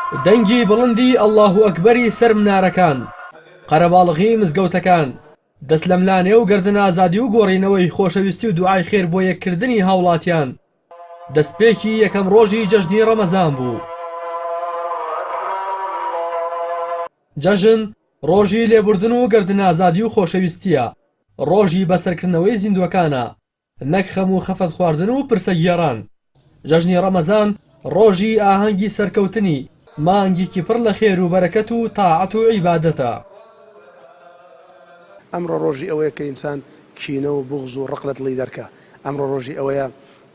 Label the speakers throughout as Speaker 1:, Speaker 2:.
Speaker 1: دەنگی بڵندی ئەڵڵاهو ئەکبەری سەر منارەکان، قەرەباڵغی مزگەوتەکان، دەست لە ملانێ و گردن ئازادی و گۆڕینەوەی خۆشەویستی و دوعای خێر بۆ یەککردنی هاوڵاتیان دەستپێکی یەکەم ڕۆژی جەژنی ڕەمەزان بوو. جەژن ڕۆژی لێبوردن و گردن ئازادی و خۆشەویستیە، ڕۆژی بەسەرکردنەوەی زیندوەکانە، نەک خەم و خەفەت خواردن و پرسە گێڕان. جەژنی ڕەمەزان ڕۆژی ئاهەنگی سەرکەوتنی مانگێکی پڕ لە خێر و بەرەکەت و تاعەت و عیبادەتە.
Speaker 2: ئەمڕۆ ڕۆژی ئەوەیە کە ئینسان کینە و بوغز و ڕقلت لی دەرکە. ئەمڕۆ ڕۆژی ئەوەیە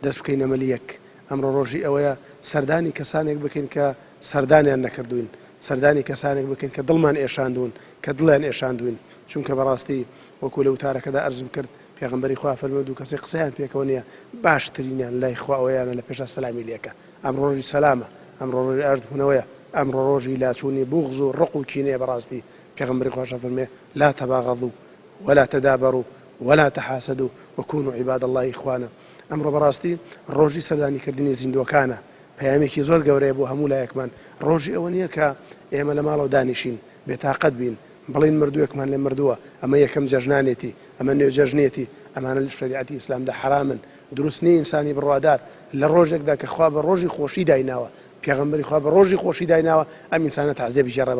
Speaker 2: دەست بکەینە مەلیەک. ئەمڕۆ ڕۆژی ئەوەیە سەردانی کەسانێک بکەین کە سەردانیان نەکردوین، سەردانی کەسانێک بکەین کە دڵمان ئێشاندوون، کە دڵیان ئێشاندوین. چونکە بەڕاستی وەکو لە وتارەکەدا ئەرزم کرد پێغەمبەری خوا فەرمووی دوو کەسێک قسەیان پێکەوە نییە باشترینیان لای خوا ئەوەیانە لە پێشە سەلامی لێکە. ئەمڕۆ ڕۆژی سەلامە، ئەمڕۆ ڕۆژی ئاردبوونەوەیە، ئەمڕۆ ڕۆژی لاچوونی بوغز و ڕق و کینەیە. بەڕاستی پێغەمبەری خواشە فەرمێ لا تەباغەضوا ولا تدابروا ولا تحاسدوا وكونوا عباد الله إخوانا. ئەمڕۆ بەڕاستی ڕۆژی سەردانیکردنی زیندوەکانە، پەیامێکی زۆر گەورەیە بۆ هەموو لایەکمان. ڕۆژی ئەوە نییە کە ئێمە لە ماڵەوە دانیشین بێتاقەت بین بڵین مردوویەکمان لێ مردووە، ئەمە یەکەم جەژنانێتی، ئەمە نوێجەژنێتی، ئەمانە لە شریعەتی ئیسلامدا حرامن. دروست نییە ئینسانی بڕوادار لە ڕۆژێکدا کە خوا بە ڕۆژی خۆشی دایناوە، پێغەمبەری خوا بە ڕۆژی خۆشی دایناوە، ئەم ئینسانە تەعزیە بژێڕە.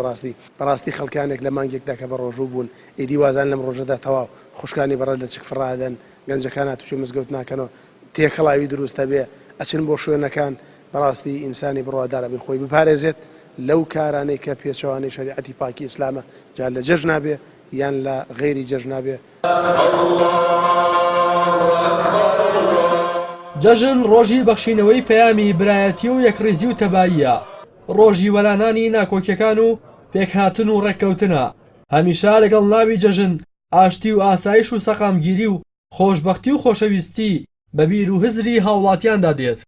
Speaker 2: بەڕاستی خەڵکانێک لە مانگێکدا کە بە ڕۆژوو بوون ئیدی وازان لەم ڕۆژەدا تەواو خوشکانی بەڕە لە چک فڕادەن، گەنجەکان هاتوچێ مزگەوت ناکەنەوە، تێکەڵاوی دروستە بێ، ئەچن بۆ شوێنەکان. بەڕاستی ئینسانی بڕوادارە بێ خۆی بپارێزێت لەو کارانەی کە پێچەوانەی شریعەتی پاکی ئیسلامە، جا لە جەژنا بێ یان لە غەیری جەژنا بێ.
Speaker 1: جەژن ڕۆژی بەخشینەوەی پەیامی برایەتی و یەکڕێزی و تەباییە، ڕۆژی وەلانانی ناکۆکیەکان و پێکهاتن و ڕێککەوتنە. هەمیشە لەگەڵ ناوی جەژن ئاشتی و ئاسایش و سەقامگیری و خۆشبەختی و خۆشەویستی بەبیر و هزری هاوڵاتیاندا دێت.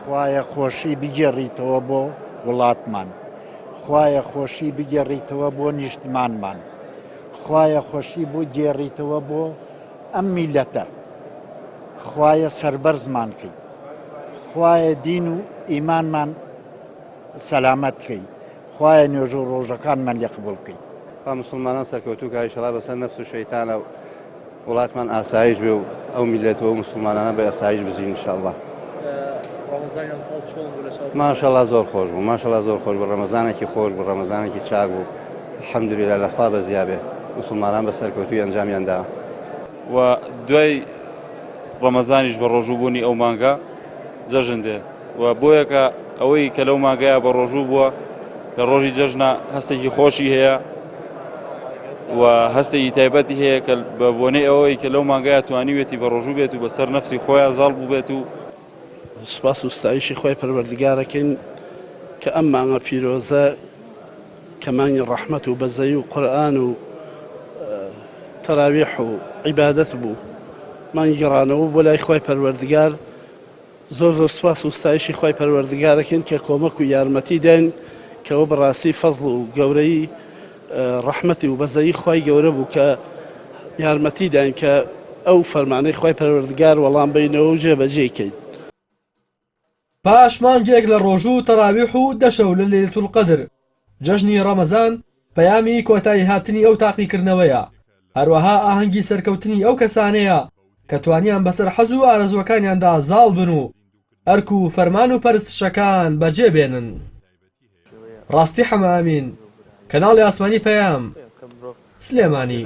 Speaker 3: خوایە خۆشی بگێڕیتەوە بۆ وڵاتمان، خوایە خۆشی بگێڕیتەوە بۆ نیشتمانمان، خوایە خۆشی بۆ گێڕیتەوە بۆ ئەم میلەتە، خوایە سەربەرزمان کەی، خوایە دین و ئیمانمان سەلامەت کەی، خوایە نوێژ و ڕۆژەکانمان لێ قبوڵ کەی.
Speaker 4: خوا مسلمانان سەرکەوتوو کە ئینشەڵا بەسەر نەفس و شەیتانە و وڵاتمان ئاسایش بێ و ئەو میلەتەوە و مسلمانانە بە ئاسایش بزین ئینشەڵا. ماشەڵا زۆر خۆش بوو، ماشەڵا زۆر خۆش بوو، ڕەمەزانێکی خۆش بوو، ڕەمەزانێکی چاک بوو. الحەمدولیلا لەخوا بەزیابێ مسلمانان بە سەرکەوتووی ئەنجامیاندا.
Speaker 5: و دوای ڕەمەزانیش بە ڕۆژووبوونی ئەو مانگە جەژن دێ و بۆیەکە ئەوەی کە لەو مانگەیە بە ڕۆژوو بووە لە ڕۆژی جەژنە هەستێکی خۆشی هەیە و هەستێکی تایبەتی هەیە کە بە بۆنەی ئەوەی کە لەو مانگەیە توانیوێتی بە ڕۆژوو بێت و بەسەر نەفسی خۆیان زاڵ بوو بێت و
Speaker 6: سپاس و ستایشی خۆی پەروەردگارەکەین کە ئەم مانگە پیرۆزە کە مانگی ڕەحمەت و بەزەی و قورئان و تەراویح و عیبادەت بوو، مانگی گەڕانەوە بۆ لای خۆی پەروەردگار. زۆر زۆر سپاس و ستایشی خۆی پەروەردگارەکەین کە کۆمەک و یارمەتی داین کەەوە بەڕاستی فەزڵ و گەورەی ڕەحمەتی و بەزەی خۆی گەورە بوو کە یارمەتی داین کە ئەو فەرمانەی خۆی پەروەردگار وەڵام بینەوە و جێبەجێکەین.
Speaker 1: پاش مانگێک لە ڕۆژوو تەراویح و دەشەو لە لەیلەتول قەدر، جەژنی ڕەمەزان پەیامی کۆتایی هاتنی ئەو تاقیکردنەوەیە، هەروەها ئاهەنگی سەرکەوتنی ئەو کەسانەیە کە توانیان بەسەر حەز و ئارەزوەکانیاندا زاڵ بن و ئەرک و فەرمان و پەرستشەکان بەجێ بێنن. ڕاستی حەمامین، کەناڵی ئاسمانی پەیام، سلێمانی.